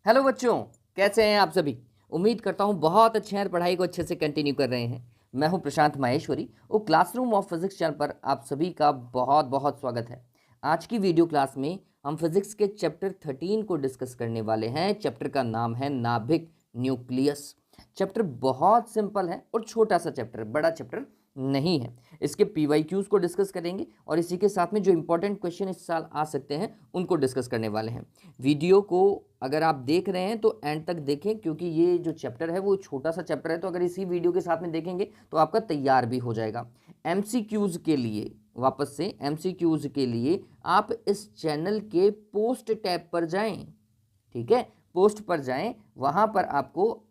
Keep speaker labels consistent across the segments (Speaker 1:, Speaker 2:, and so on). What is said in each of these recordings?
Speaker 1: Hello बच्चों, कैसे हैं आप सभी। उम्मीद करता हूं बहुत अच्छे हैं और पढ़ाई को अच्छे से कंटिन्यू कर रहे हैं। मैं हूं प्रशांत माहेश्वरी और क्लासरूम ऑफ फिजिक्स चैनल पर आप सभी का बहुत बहुत स्वागत है। आज की वीडियो क्लास में हम फिजिक्स के चैप्टर 13 को डिस्कस करने वाले हैं। चैप्टर का नाम है नाभिक न्यूक्लियस। चैप्टर बहुत सिंपल है और छोटा सा चैप्टर, बड़ा चैप्टर नहीं है। इसके PYQs को डिस्कस करेंगे और इसी के साथ में जो इंपॉर्टेंट क्वेश्चन इस साल आ सकते हैं उनको डिस्कस करने वाले हैं। वीडियो को अगर आप देख रहे हैं तो एंड तक देखें, क्योंकि ये जो चैप्टर है वो छोटा सा चैप्टर है, तो अगर इसी वीडियो के साथ में देखेंगे तो आपका तैयार भी हो जाएगा। MCQs के लिए, वापस से MCQs के लिए आप इस चैनल के पोस्ट टैब पर जाएं। ठीक है, पोस्ट पर जाएं, वहां पर आपको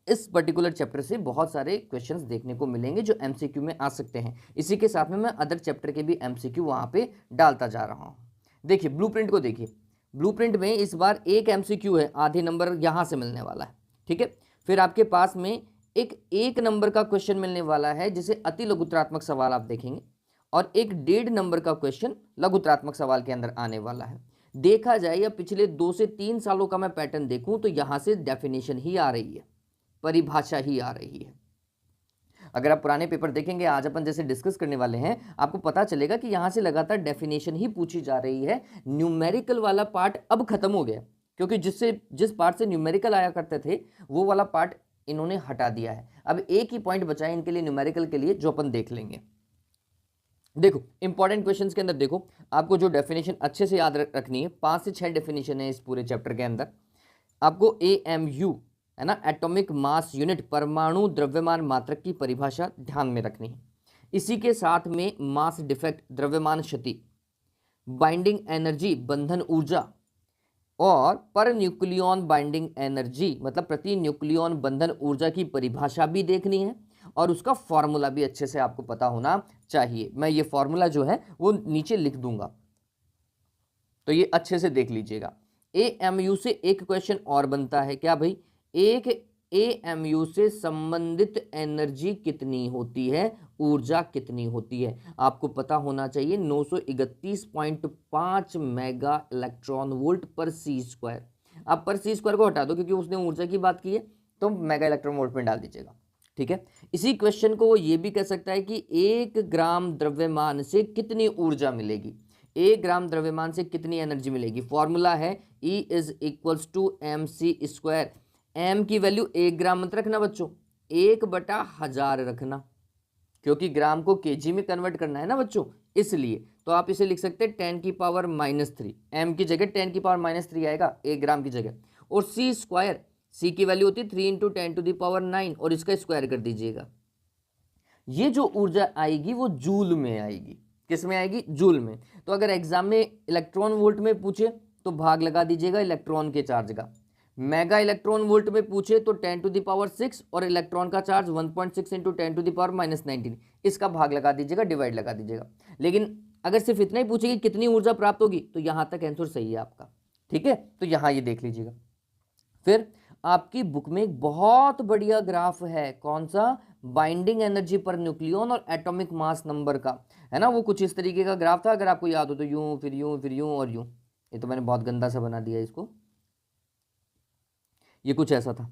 Speaker 1: इस पर्टिकुलर चैप्टर से बहुत सारे क्वेश्चंस देखने को मिलेंगे जो MCQ में आ सकते हैं। इसी के साथ में मैं अदर चैप्टर के भी MCQ वहां पे डालता जा रहा हूं। देखिए ब्लूप्रिंट को देखिए। ब्लूप्रिंट में इस बार एक MCQ है, आधे नंबर यहां से मिलने वाला है। ठीक है, फिर आपके पास में एक नंबर का क्वेश्चन मिलने वाला है जिसे अति लघुत्रात्मक सवाल आप देखेंगे, और एक 1.5 नंबर का क्वेश्चन लघुत्रात्मक सवाल के अंदर आने वाला है। देखा जाए या पिछले 2 से 3 सालों का मैं पैटर्न देखूं तो यहां से डेफिनेशन ही आ रही है, परिभाषा ही आ रही है। अगर आप पुराने पेपर देखेंगे, आज अपन जैसे डिस्कस करने वाले हैं, आपको पता चलेगा कि यहां से लगातार डेफिनेशन ही पूछी जा रही है। न्यूमेरिकल वाला पार्ट अब खत्म हो गया, क्योंकि जिस पार्ट से न्यूमेरिकल आया करते थे वो वाला पार्ट इन्होंने हटा दिया है। अब एक ही पॉइंट बचा है इनके लिए, न्यूमेरिकल के लिए, जो अपन देख लेंगे। देखो इंपॉर्टेंट क्वेश्चंस के अंदर देखो, आपको जो डेफिनेशन अच्छे से याद रखनी है, 5 से 6 डेफिनेशन है इस पूरे चैप्टर के अंदर। आपको AMU है ना, एटॉमिक मास यूनिट, परमाणु द्रव्यमान मात्रक की परिभाषा ध्यान में रखनी है। इसी के साथ में मास डिफेक्ट, द्रव्यमान क्षति, बाइंडिंग एनर्जी, बंधन ऊर्जा, और पर न्यूक्लियन बाइंडिंग एनर्जी मतलब प्रति न्यूक्लियन बंधन ऊर्जा की परिभाषा भी देखनी है, और उसका फॉर्मूला भी अच्छे से आपको पता होना चाहिए। मैं ये फॉर्मूला जो है वो नीचे लिख दूंगा, तो ये अच्छे से देख लीजिएगा। AMU से एक क्वेश्चन और बनता है, क्या भाई, एक AMU से संबंधित एनर्जी कितनी होती है, ऊर्जा कितनी होती है, आपको पता होना चाहिए। 931.5 मेगा इलेक्ट्रॉन वोल्ट पर C²। आप पर C² को हटा दो क्योंकि उसने ऊर्जा की बात की है, तो मेगा इलेक्ट्रॉन वोल्ट में डाल दीजिएगा। ठीक है, इसी क्वेश्चन को वो ये भी कह सकता है कि 1 ग्राम द्रव्यमान से कितनी ऊर्जा मिलेगी, 1 ग्राम द्रव्यमान से कितनी एनर्जी मिलेगी। फॉर्मूला है E is equals to mc²। m की वैल्यू 1 ग्राम मत रखना बच्चों, 1/1000 रखना, क्योंकि ग्राम को kg में कन्वर्ट करना है ना बच्चों, इसलिए। तो आप इसे लिख सकते हैं 10⁻³ m की जगह 10⁻³ आएगा 1 ग्राम की जगह। और C², C की वैल्यू होती है 3 × 10⁹, और इसका स्क्वायर कर दीजिएगा। ये जो ऊर्जा आएगी वो जूल में आएगी। किस में आएगी? जूल में। तो अगर एग्जाम में इलेक्ट्रॉन वोल्ट में पूछे तो भाग लगा दीजिएगा इलेक्ट्रॉन के चार्ज का। मेगा इलेक्ट्रॉन वोल्ट में पूछे तो 10⁶, और इलेक्ट्रॉन का चार्ज 1.6 × 10⁻⁻19, इसका भाग लगा दीजिएगा, डिवाइड लगा दीजिएगा। लेकिन अगर सिर्फ इतना ही पूछेगी कितनी ऊर्जा प्राप्त होगी, तो यहां तक आंसर सही है आपका। ठीक है, तो यहां ये देख लीजिएगा। फिर आपकी बुक में एक बहुत बढ़िया ग्राफ है, कौन सा? बाइंडिंग एनर्जी पर न्यूक्लियन और एटॉमिक मास नंबर का, है ना। वो कुछ इस तरीके का ग्राफ था, अगर आपको याद हो तो, यूं फिर यूं फिर यूं और यूं। ये तो मैंने बहुत गंदा सा बना दिया इसको, ये कुछ ऐसा था।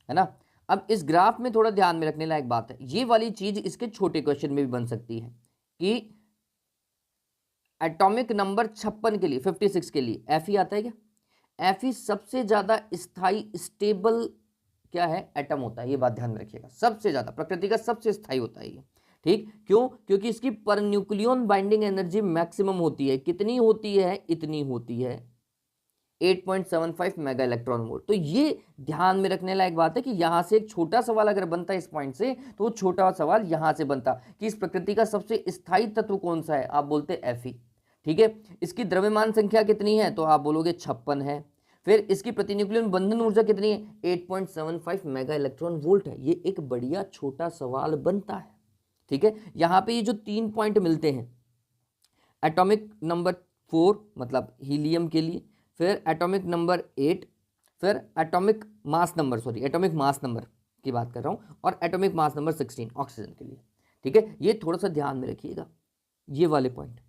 Speaker 1: है ना। अब इस ग्राफ में थोड़ा ध्यान में रखने लायक बात है, ये वाली चीज इसके छोटे क्वेश्चन में भी बन सकती है कि एटॉमिक नंबर 56 के लिए, 56 के लिए Fe आता है क्या? Fe सबसे ज्यादा स्थायी स्टेबल क्या है? एटम होता है। ये बात ध्यान में रखिएगा, सबसे ज्यादा, प्रकृति का सबसे स्थायी होता है ये। ठीक, क्यों? क्योंकि इसकी per nucleon binding energy maximum होती है। कितनी होती है? इतनी होती है, 8.75 मेगा इलेक्ट्रॉन वोल्ट। तो ये ध्यान में रखने लायक बात है कि यहां से एक छोटा सवाल अगर बनता है इस पॉइंट से, तो वो छोटा सवाल यहां से बनता कि इस प्रकृति का सबसे स्थायी तत्व कौन सा है, आप बोलते Fe। ठीक है, इसकी द्रव्यमान संख्या कितनी है, तो आप बोलोगे 56 है। फिर इसकी प्रतिन्यूक्लियन बंधन ऊर्जा कितनी है? 8.75 मेगा इलेक्ट्रॉन वोल्ट है। ये एक बढ़िया छोटा सवाल बनता है। ठीक है, यहां पे ये जो 3 पॉइंट मिलते हैं, एटॉमिक नंबर 4 मतलब हीलियम के लिए, फिर एटॉमिक नंबर 8, फिर एटॉमिक मास नंबर की बात कर रहा हूं, और एटॉमिक मास नंबर 16 ऑक्सीजन के लिए। ठीक है, ये थोड़ा सा ध्यान में रखिएगा। ये वाले पॉइंट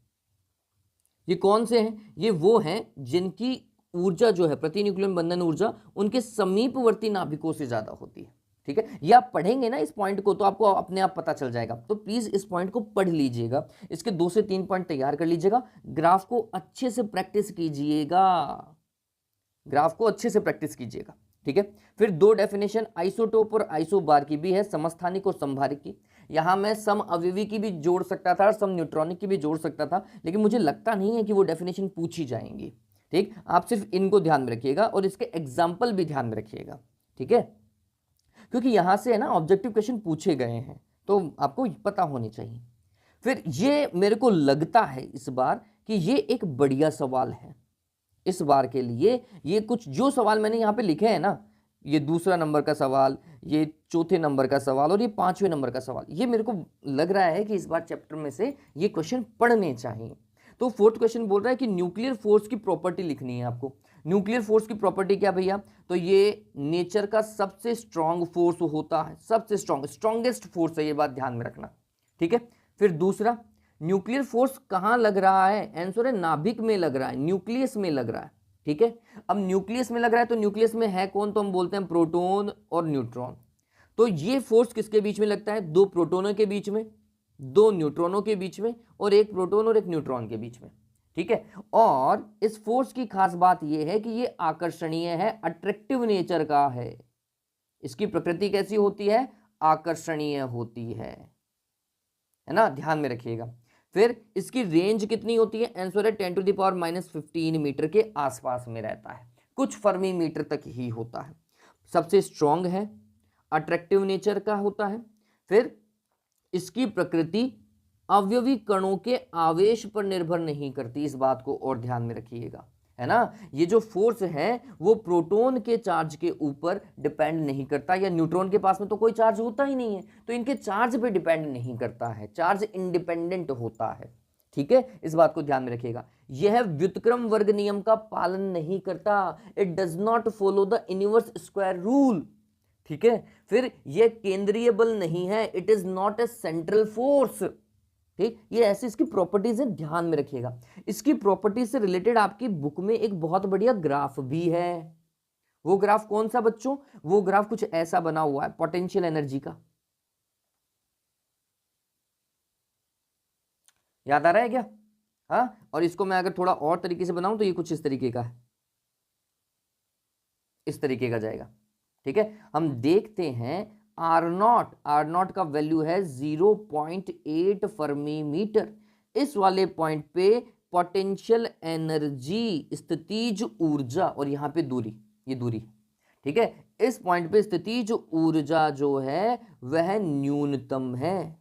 Speaker 1: ये कौन से हैं? ये वो हैं जिनकी ऊर्जा जो है, प्रति न्यूक्लियन बंधन ऊर्जा, उनके समीपवर्ती नाभिकों से ज्यादा होती है। ठीक है, ये आप पढ़ेंगे ना इस पॉइंट को तो आपको अपने आप पता चल जाएगा। तो प्लीज इस पॉइंट को पढ़ लीजिएगा, इसके 2 से 3 पॉइंट तैयार कर लीजिएगा, ग्राफ को अच्छे से प्रैक्टिस कीजिएगा, ग्राफ को अच्छे से प्रैक्टिस कीजिएगा। ठीक है, फिर 2 डेफिनेशन आइसोटोप और आइसोबार की भी है, समस्थानिक और समभारिक की। यहां मैं सम अवयवी की भी जोड़ सकता था और सम न्यूट्रॉनिक की भी जोड़ सकता था, लेकिन मुझे लगता नहीं है कि वो डेफिनेशन पूछी जाएंगी। ठीक, आप सिर्फ इनको ध्यान में रखिएगा और इसके एग्जाम्पल भी ध्यान में रखिएगा। ठीक है, क्योंकि यहां से है ना ऑब्जेक्टिव क्वेश्चन पूछे गए हैं, तो आपको पता होनी चाहिए। फिर ये मेरे को लगता है इस बार कि ये एक बढ़िया सवाल है इस बार के लिए। ये कुछ जो सवाल मैंने यहाँ पे लिखे हैं ना, ये दूसरा नंबर का सवाल, ये चौथे नंबर का सवाल और ये 5वें नंबर का सवाल, ये मेरे को लग रहा है कि इस बार चैप्टर में से ये क्वेश्चन पढ़ने चाहिए। तो 4th क्वेश्चन बोल रहा है कि न्यूक्लियर फोर्स की प्रॉपर्टी लिखनी है आपको। न्यूक्लियर फोर्स की प्रॉपर्टी क्या भैया? तो ये नेचर का सबसे स्ट्रांग फोर्स होता है, सबसे स्ट्रांगेस्ट फोर्स है, ये बात ध्यान में रखना। ठीक है, फिर दूसरा, न्यूक्लियर फोर्स कहां लग रहा है? आंसर है नाभिक में लग रहा है, न्यूक्लियस में लग रहा है। ठीक है, अब न्यूक्लियस में लग रहा है तो न्यूक्लियस में है कौन? तो हम बोलते हैं प्रोटॉन और न्यूट्रॉन। तो ये फोर्स किसके बीच में लगता है? 2 प्रोटोनों के बीच में, 2 न्यूट्रॉनों के बीच में और 1 प्रोटॉन और 1 न्यूट्रॉन के बीच में। ठीक है, और इस फोर्स की खास बात यह है कि ये आकर्षणीय है, अट्रैक्टिव नेचर का है। इसकी प्रकृति कैसी होती है? आकर्षणीय होती है ना, ध्यान में रखिएगा। फिर इसकी रेंज कितनी होती है? आंसर है 10⁻⁻15 मीटर के आसपास में रहता है, कुछ फर्मी मीटर तक ही होता है। सबसे स्ट्रॉन्ग है, अट्रैक्टिव नेचर का होता है। फिर इसकी प्रकृति अवयवी कणों के आवेश पर निर्भर नहीं करती, इस बात को और ध्यान में रखिएगा, है ना। ये जो फोर्स है वो प्रोटॉन के चार्ज के ऊपर डिपेंड नहीं करता, या न्यूट्रॉन के पास में तो कोई चार्ज होता ही नहीं है, तो इनके चार्ज पे डिपेंड नहीं करता है, चार्ज इंडिपेंडेंट होता है। ठीक है, इस बात को ध्यान में रखिएगा। यह व्युत्क्रम वर्ग नियम का पालन नहीं करता, it does not follow the inverse square rule. ठीक है, फिर यह केंद्रीय बल नहीं है, it is not a central force. ठीक, ये ऐसी इसकी प्रॉपर्टीज है, ध्यान में रखिएगा। इसकी प्रॉपर्टीज से रिलेटेड आपकी बुक में एक बहुत बढ़िया ग्राफ भी है। वो ग्राफ कौन सा बच्चों? वो ग्राफ कुछ ऐसा बना हुआ है पोटेंशियल एनर्जी का, याद आ रहा है क्या? हाँ, और इसको मैं अगर थोड़ा और तरीके से बनाऊं तो ये कुछ इस तरीके का है, इस तरीके का जाएगा। ठीक है, हम देखते हैं R0 का वैल्यू है 0.8 फर्मी मीटर। इस वाले पॉइंट पे पोटेंशियल एनर्जी, स्थितिज ऊर्जा, और यहां पे दूरी, ये दूरी। ठीक है, इस पॉइंट पे स्थितिज ऊर्जा जो है वह न्यूनतम है,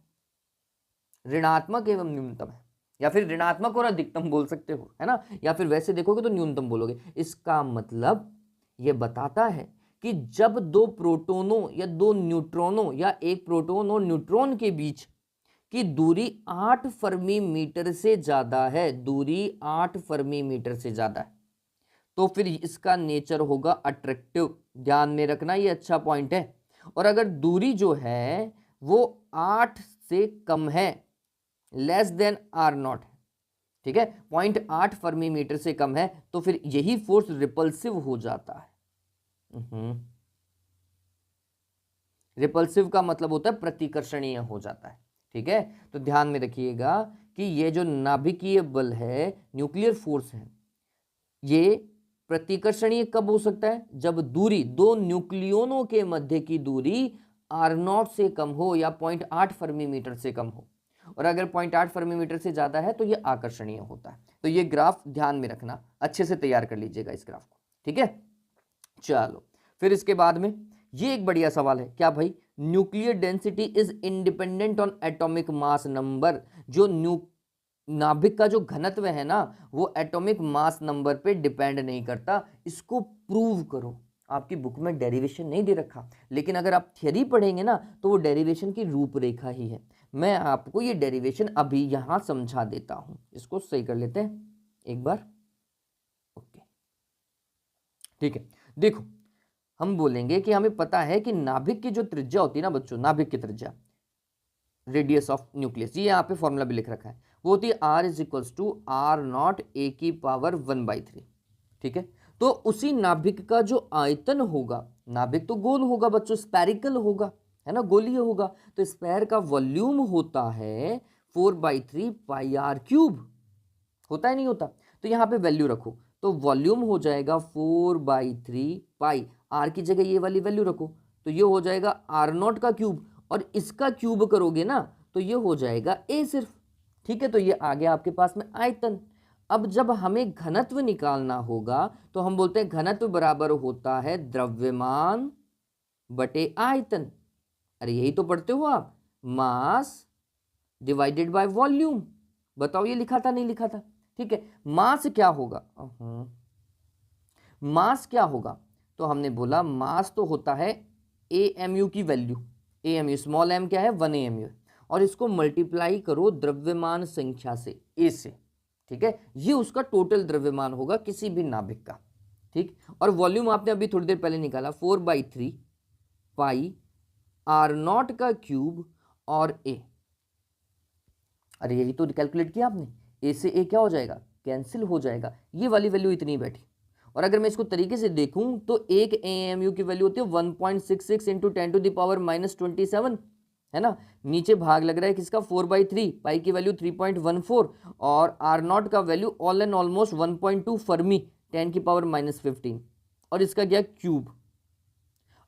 Speaker 1: ऋणात्मक एवं न्यूनतम है, या फिर ऋणात्मक और अधिकतम बोल सकते हो, है ना, या फिर वैसे देखोगे तो न्यूनतम बोलोगे। इसका मतलब यह बताता है कि जब 2 प्रोटोनों या 2 न्यूट्रॉनों या 1 प्रोटॉन और न्यूट्रॉन के बीच की दूरी 8 फर्मी मीटर से ज्यादा है, दूरी 8 फर्मी मीटर से ज्यादा है, तो फिर इसका नेचर होगा अट्रैक्टिव। ध्यान में रखना, ये अच्छा पॉइंट है। और अगर दूरी जो है वो 8 से कम है, लेस देन R0, ठीक है, 0.8 फर्मी मीटर से कम है, तो फिर यही फोर्स रिपल्सिव हो जाता है। रिपल्सिव का मतलब होता है प्रतिकर्षणीय हो जाता है। ठीक है, तो ध्यान में रखिएगा कि ये जो नाभिकीय बल है, न्यूक्लियर फोर्स है, ये प्रतिकर्षणीय कब हो सकता है? जब दूरी 2 न्यूक्लियोनों के मध्य की दूरी R0 से कम हो या 0.8 फर्मी मीटर से कम हो, और अगर 0.8 फर्मी मीटर से ज्यादा है तो ये आकर्षणीय होता है। तो ये ग्राफ ध्यान में रखना, अच्छे से तैयार कर लीजिएगा इस ग्राफ को। ठीक है, चलो फिर इसके बाद में ये एक बढ़िया सवाल है, क्या भाई? Nuclear density is independent on atomic mass number. जो नाभिक का जो घनत्व है ना, वो एटॉमिक मास नंबर पे डिपेंड नहीं करता, इसको प्रूव करो। आपकी बुक में डेरिवेशन नहीं दे रखा, लेकिन अगर आप थ्योरी पढ़ेंगे ना तो वो डेरिवेशन की रूपरेखा ही है। मैं आपको ये डेरिवेशन अभी यहां समझा देता हूं, इसको सही कर लेते हैं एक बार। ओके, ठीक है, देखो हम बोलेंगे कि हमें पता है कि नाभिक की जो त्रिज्या होती है ना बच्चों, नाभिक की त्रिज्या रेडियस ऑफ न्यूक्लियस, ये यहाँ पे फॉर्मूला भी लिख रखा है, वो होती है R is equals to R naught A की पावर 1/3। ठीक है, तो उसी नाभिक का जो आयतन होगा, नाभिक तो गोल होगा बच्चों, स्पेरिकल होगा, है ना, गोलीय होगा, तो स्पेयर का वॉल्यूम होता है 4/3 पाई आर क्यूब, होता है नहीं होता? तो यहाँ पे वैल्यू रखो, तो वॉल्यूम हो जाएगा 4/3 पाई, आर की जगह ये वाली वैल्यू रखो, तो ये हो जाएगा आर नॉट का क्यूब, और इसका क्यूब करोगे ना तो ये हो जाएगा ए सिर्फ। ठीक है, तो ये आ गया आपके पास में आयतन। अब जब हमें घनत्व निकालना होगा तो हम बोलते हैं घनत्व बराबर होता है द्रव्यमान बटे आयतन। अरे यही तो पढ़ते हो आप, मास डिवाइडेड बाय वॉल्यूम। बताओ ये लिखा था नहीं लिखा था? ठीक है, मास क्या होगा, मास क्या होगा, तो हमने बोला मास तो होता है AMU की वैल्यू, AMU स्मॉल m क्या है 1 AMU, और इसको मल्टीप्लाई करो द्रव्यमान संख्या से A से। ठीक है, ये उसका टोटल द्रव्यमान होगा किसी भी नाभिक का। ठीक, और वॉल्यूम आपने अभी थोड़ी देर पहले निकाला 4/3 पाई आर नॉट का क्यूब और A। अरे यही तो कैलकुलेट किया आपने, A से A क्या हो जाएगा, कैंसिल हो जाएगा, ये वाली वैल्यू इतनी बैठी। और अगर मैं इसको तरीके से देखूं तो एक AMU की वैल्यू होती है 1.66 इंटू 10⁻27, है ना, नीचे भाग लग रहा है किसका 4/3, पाई की वैल्यू 3.14, और आर नॉट का value all and almost 1.2 Fermi 10⁻15, और इसका क्या क्यूब।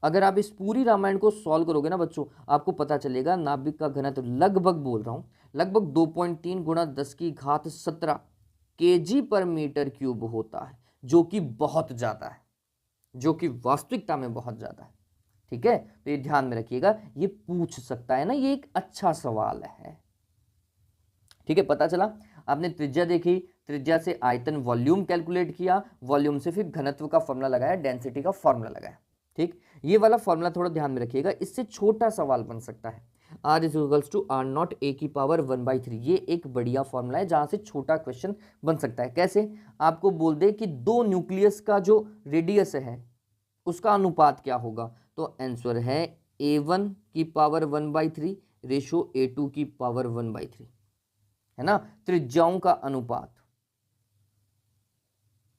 Speaker 1: अगर आप इस पूरी रामायण को सॉल्व करोगे ना बच्चों, आपको पता चलेगा नाभिक का घनत्व लगभग बोल रहा हूं, लगभग 2.3 गुणा 10⁻17 kg पर मीटर क्यूब होता है, जो कि बहुत ज्यादा है, जो कि वास्तविकता में बहुत ज्यादा है। ठीक है, तो ये ध्यान में रखिएगा, ये पूछ सकता है ना, ये एक अच्छा सवाल है। ठीक है, पता चला, आपने त्रिज्या देखी, त्रिज्या से आयतन वॉल्यूम कैलकुलेट किया, वॉल्यूम से फिर घनत्व का फॉर्मूला लगाया, डेंसिटी का फॉर्मूला लगाया। ठीक, ये वाला फॉर्मूला थोड़ा ध्यान में रखिएगा, इससे छोटा सवाल बन सकता है, R is equals to R naught A की पावर 1/3। ये एक बढ़िया फॉर्मूला है जहां से छोटा क्वेश्चन बन सकता है। कैसे, आपको बोल दे कि दो न्यूक्लियस का जो रेडियस है उसका अनुपात क्या होगा, तो आंसर है A1 की पावर 1/3 रेशो A2 की पावर 1/3, है ना, त्रिज्याओं का अनुपात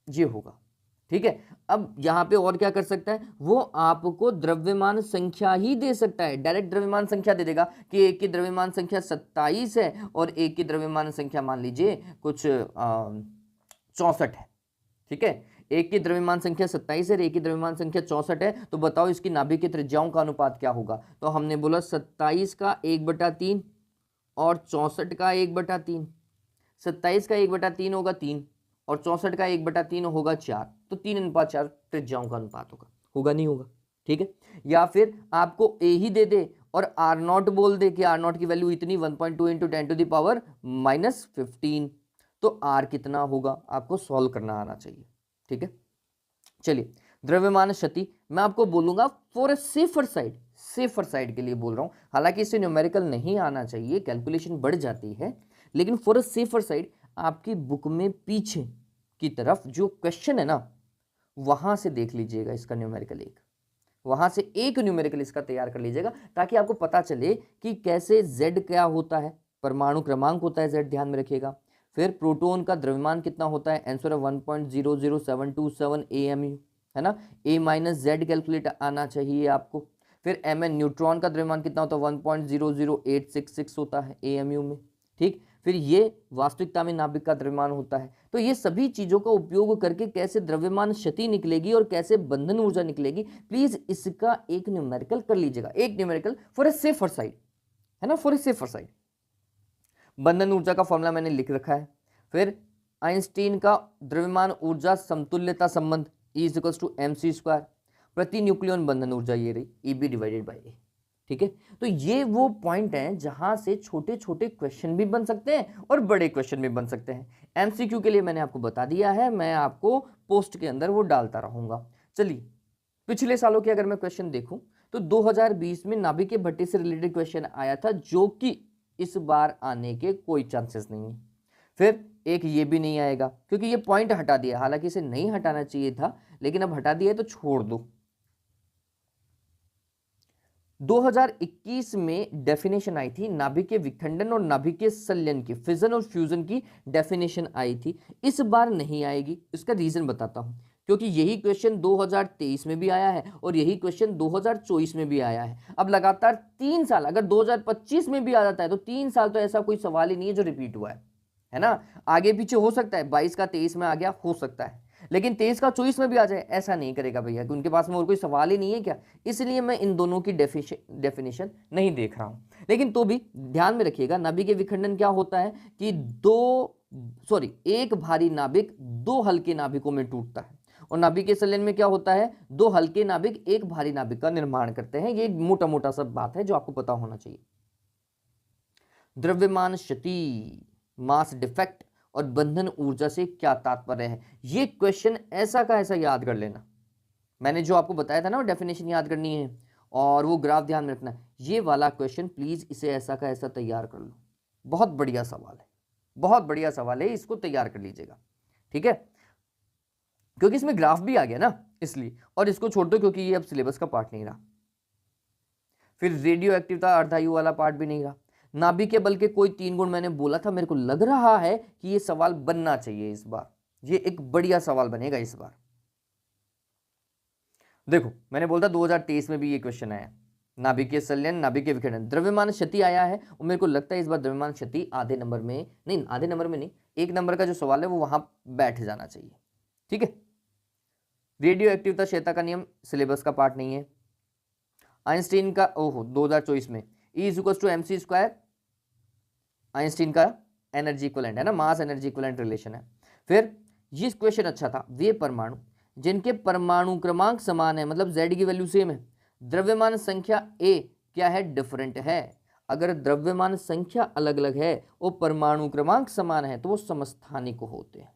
Speaker 1: ये होगा। ठीक है, अब यहां पे और क्या कर सकता है, वो आपको द्रव्यमान संख्या ही दे सकता है, डायरेक्ट द्रव्यमान संख्या दे देगा कि एक की द्रव्यमान संख्या 27 है और एक की द्रव्यमान संख्या मान लीजिए कुछ 64 है। ठीक है, एक की द्रव्यमान संख्या 27 है, एक की द्रव्यमान संख्या 64 है, तो बताओ इसकी नाभिक की त्रिज्याओं का अनुपात क्या होगा। तो हमने बोला 27 का 1/3 और 64 का 1/3। 27 का 1/3 होगा 3 और 64 का 1/3 होगा 4, तो 3:4 त्रिज्याओं का अनुपात होगा, होगा नहीं होगा। ठीक है, या फिर आपको ए ही दे दे और आर नॉट बोल दे कि आर नॉट की वैल्यू इतनी 1.2 इंटू 10⁻−15, तो आर कितना होगा आपको सॉल्व करना आना चाहिए। ठीक है, चलिए द्रव्यमान क्षति मैं आपको बोलूंगा for a safer side, safer side के लिए बोल रहा हूं, हालांकि इससे न्यूमेरिकल नहीं आना चाहिए, कैलकुलेशन बढ़ जाती है, लेकिन फॉर ए सेफर साइड आपकी बुक में पीछे की तरफ जो क्वेश्चन है ना वहां से देख लीजिएगा इसका न्यूमेरिकल, एक वहां से एक न्यूमेरिकल इसका तैयार कर लीजिएगा, ताकि आपको पता चले कि कैसे Z क्या होता है, परमाणु क्रमांक होता है Z, ध्यान में रखिएगा। फिर प्रोटॉन का द्रव्यमान कितना होता है, आंसर है 1.00727 AMU, है ना, A-Z कैलकुलेट आना चाहिए आपको। फिर Mn न्यूट्रॉन का द्रव्यमान कितना होता है 1.00866 होता है AMU में। ठीक, फिर ये वास्तविकता में नाभिक का द्रव्यमान होता है। तो ये सभी चीजों का उपयोग करके कैसे द्रव्यमान क्षति निकलेगी और कैसे बंधन ऊर्जा निकलेगी, प्लीज इसका एक न्यूमेरिकल कर लीजिएगा, एक numerical for a safer side, है ना, फॉर ए सेफर साइड। बंधन ऊर्जा का फॉर्मूला मैंने लिख रखा है। फिर आइंस्टीन का द्रव्यमान ऊर्जा समतुल्यता संबंध E is equals to mc², प्रति न्यूक्लियन बंधन ऊर्जा ये रही EB डिवाइडेड बाई A। ठीक है, तो ये वो पॉइंट हैं जहां से छोटे छोटे क्वेश्चन भी बन सकते हैं और बड़े क्वेश्चन भी बन सकते हैं। एमसीक्यू के लिए मैंने आपको बता दिया है, मैं आपको पोस्ट के अंदर वो डालता रहूंगा। चलिए पिछले सालों के अगर मैं क्वेश्चन देखूं तो 2020 में नाभिकीय भट्टी से रिलेटेड क्वेश्चन आया था, जो कि इस बार आने के कोई चांसेस नहीं है। फिर एक ये भी नहीं आएगा क्योंकि ये पॉइंट हटा दिया, हालांकि इसे नहीं हटाना चाहिए था, लेकिन अब हटा दिया है तो छोड़ दो। 2021 में डेफिनेशन आई थी, नाभिकीय विखंडन और नाभिकीय संलयन की, फिजन और फ्यूजन की डेफिनेशन आई थी। इस बार नहीं आएगी, इसका रीजन बताता हूं। क्योंकि यही क्वेश्चन 2023 में भी आया है और यही क्वेश्चन 2024 में भी आया है। अब लगातार 3 साल, अगर 2025 में भी आ जाता है तो 3 साल तो ऐसा कोई सवाल ही नहीं है जो रिपीट हुआ है ना। आगे पीछे हो सकता है, 22 का 23 में आ गया, हो सकता है, लेकिन 23 का 24 में भी आ जाए, ऐसा नहीं करेगा भैया, कि उनके पास में और कोई सवाल ही नहीं है क्या। इसलिए मैं इन दोनों की डेफिनेशन नहीं देख रहा हूं। लेकिन तो भी ध्यान में रखिएगा, नाभिकीय विखंडन क्या होता है कि एक भारी नाभिक 2 हल्के नाभिकों में टूटता है, और नाभिकीय संलयन में क्या होता है, 2 हल्के नाभिक एक भारी नाभिक का निर्माण करते हैं। ये मोटा मोटा सब बात है जो आपको पता होना चाहिए। द्रव्यमान क्षति, मास डिफेक्ट और बंधन ऊर्जा से क्या तात्पर्य है, ये क्वेश्चन ऐसा का ऐसा याद कर लेना। मैंने जो आपको बताया था ना, वो डेफिनेशन याद करनी है और वो ग्राफ ध्यान में रखना है। ये वाला क्वेश्चन प्लीज इसे ऐसा का ऐसा तैयार कर लो। बहुत बढ़िया सवाल है, बहुत बढ़िया सवाल है, इसको तैयार कर लीजिएगा, ठीक है। क्योंकि इसमें ग्राफ भी आ गया ना, इसलिए। और इसको छोड़ दो क्योंकि ये अब सिलेबस का पार्ट नहीं रहा। फिर रेडियो एक्टिविटी अर्धायु वाला पार्ट भी नहीं रहा। नाभिकीय बल के कोई 3 गुण मैंने बोला था, मेरे को लग रहा है कि ये सवाल बनना चाहिए इस बार, ये एक बढ़िया सवाल बनेगा इस बार। देखो मैंने बोला था 2023 में भी ये क्वेश्चन आया, नाभिकीय संलयन, नाभिकीय विखंडन, द्रव्यमान क्षति आया है, और मेरे को लगता है इस बार द्रव्यमान क्षति आधे नंबर में नहीं, 1 नंबर का जो सवाल है वो वहां बैठ जाना चाहिए, ठीक है। रेडियो एक्टिविटी श्वेता का नियम सिलेबस का पार्ट नहीं है। आइंस्टीन का 2024 में E=mc², आइंस्टीन का एनर्जी इक्विवेलेंट है ना, मास एनर्जी इक्विवेलेंट रिलेशन है। फिर ये क्वेश्चन अच्छा था, वे परमाणु जिनके परमाणु क्रमांक समान है, मतलब Z की वैल्यू सेम है, द्रव्यमान संख्या A क्या है, डिफरेंट है। अगर द्रव्यमान संख्या अलग अलग है और परमाणु क्रमांक समान है तो वो समस्थानिक होते हैं,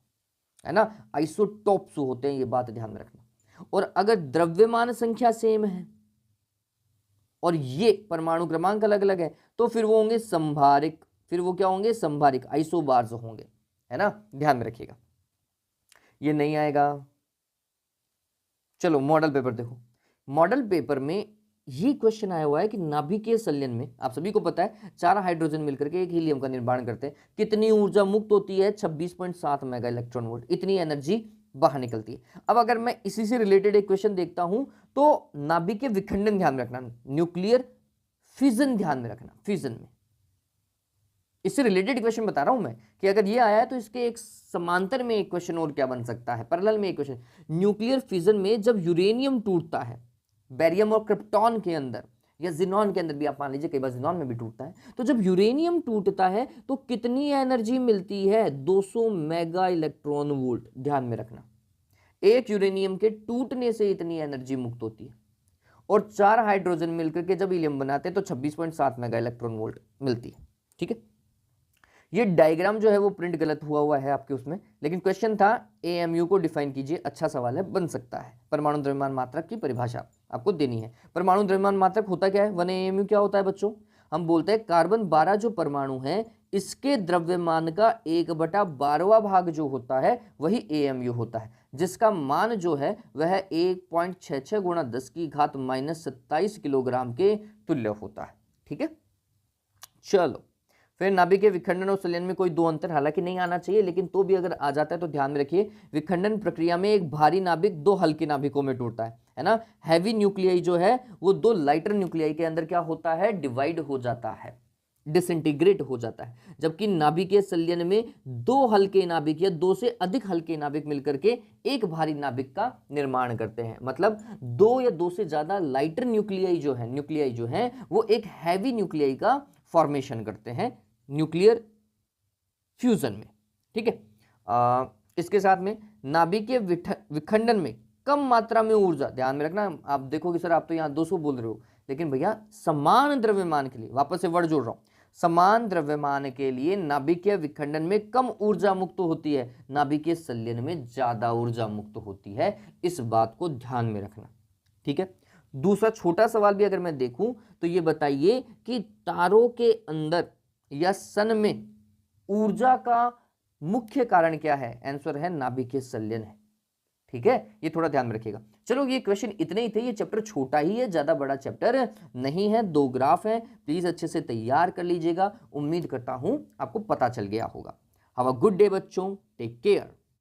Speaker 1: है ना, आइसोटोप्स होते हैं, ये बात ध्यान में रखना। और अगर द्रव्यमान संख्या सेम है और ये परमाणु क्रमांक अलग अलग है तो फिर वो होंगे संभारिक, फिर वो क्या होंगे, संभारिक, आइसोबार्स होंगे, है ना, ध्यान में रखिएगा। ये नहीं आएगा। चलो मॉडल पेपर देखो, मॉडल पेपर में ये क्वेश्चन आया हुआ है कि नाभिकीय संलयन में आप सभी को पता है 4 हाइड्रोजन मिलकर के एक हीलियम का निर्माण करते हैं, कितनी ऊर्जा मुक्त होती है, 26.7 मेगा इलेक्ट्रॉन वोल्ट, इतनी एनर्जी बाहर निकलती है। अब अगर मैं इसी से रिलेटेड एक क्वेश्चन देखता हूं तो नाभिकीय विखंडन ध्यान में रखना, न्यूक्लियर फिजन ध्यान में रखना, फिजन में इससे रिलेटेड क्वेश्चन बता रहा हूं मैं कि अगर ये आया है तो इसके एक समांतर में एक क्वेश्चन और क्या बन सकता है, पैरेलल में एक क्वेश्चन, न्यूक्लियर फिजन में जब यूरेनियम टूटता है बेरियम और क्रिप्टॉन के अंदर या जिनॉन के अंदर भी, आप मान लीजिए कई बार जिनॉन में भी टूटता है, तो जब यूरेनियम टूटता है तो कितनी एनर्जी मिलती है, 200 मेगा इलेक्ट्रॉन वोल्ट, ध्यान में रखना। एक यूरेनियम के टूटने से इतनी एनर्जी मुक्त होती है, और 4 हाइड्रोजन मिलकर के जब हीलियम बनाते हैं तो 26.7 मेगा इलेक्ट्रॉन वोल्ट मिलती है, ठीक है। ये डायग्राम जो है वो प्रिंट गलत हुआ है आपके उसमें, लेकिन क्वेश्चन था एएमयू को डिफाइन कीजिए, अच्छा सवाल है, बन सकता है। परमाणु द्रव्यमान मात्रक की परिभाषा आपको देनी है। परमाणु द्रव्यमान मात्रक होता क्या है, 1 एएमयू क्या होता है बच्चों, हम बोलते हैं कार्बन 12 जो परमाणु है इसके द्रव्यमान का 1/12वां भाग जो होता है वही एएमयू होता है, जिसका मान जो है वह 1.66 गुणा 10⁻⁻27 किलोग्राम के तुल्य होता है, ठीक है। चलो फिर नाभिकीय विखंडन और संलयन में कोई 2 अंतर हालांकि नहीं आना चाहिए, लेकिन तो भी अगर आ जाता है तो ध्यान में रखिए, विखंडन प्रक्रिया में एक भारी नाभिक 2 हल्के नाभिकों में टूटता है ना। हैवी न्यूक्लियाई जो है वो 2 लाइटर न्यूक्लियाई के अंदर क्या होता है, डिवाइड हो जाता है, डिसइंटीग्रेट हो जाता है। जबकि नाभिकीय संलयन में 2 हल्के नाभिक या 2 से अधिक हल्के नाभिक मिलकर के एक भारी नाभिक का निर्माण करते हैं, मतलब 2 या 2 से ज्यादा लाइटर न्यूक्लियाई जो है वो एक हैवी न्यूक्लियाई का फॉर्मेशन करते हैं न्यूक्लियर फ्यूजन में, ठीक है। इसके साथ में नाभिकीय विखंडन में कम मात्रा में ऊर्जा, ध्यान में रखना, आप देखोगे सर आप तो यहाँ 200 बोल रहे हो, लेकिन भैया समान द्रव्यमान के लिए, वापस से वर्ड जोड़ रहा हूं, समान द्रव्यमान के लिए नाभिकीय विखंडन में कम ऊर्जा मुक्त होती है, नाभिकीय संलयन में ज्यादा ऊर्जा मुक्त होती है, इस बात को ध्यान में रखना, ठीक है। दूसरा छोटा सवाल भी अगर मैं देखूं तो ये बताइए कि तारों के अंदर या सन में ऊर्जा का मुख्य कारण क्या है, आंसर है नाभिकीय संलयन है, ठीक है, ये थोड़ा ध्यान में रखिएगा। चलो ये क्वेश्चन इतने ही थे, ये चैप्टर छोटा ही है, ज़्यादा बड़ा चैप्टर नहीं है, 2 ग्राफ हैं, प्लीज़ अच्छे से तैयार कर लीजिएगा। उम्मीद करता हूँ आपको पता चल गया होगा। हैव अ गुड डे बच्चों, टेक केयर।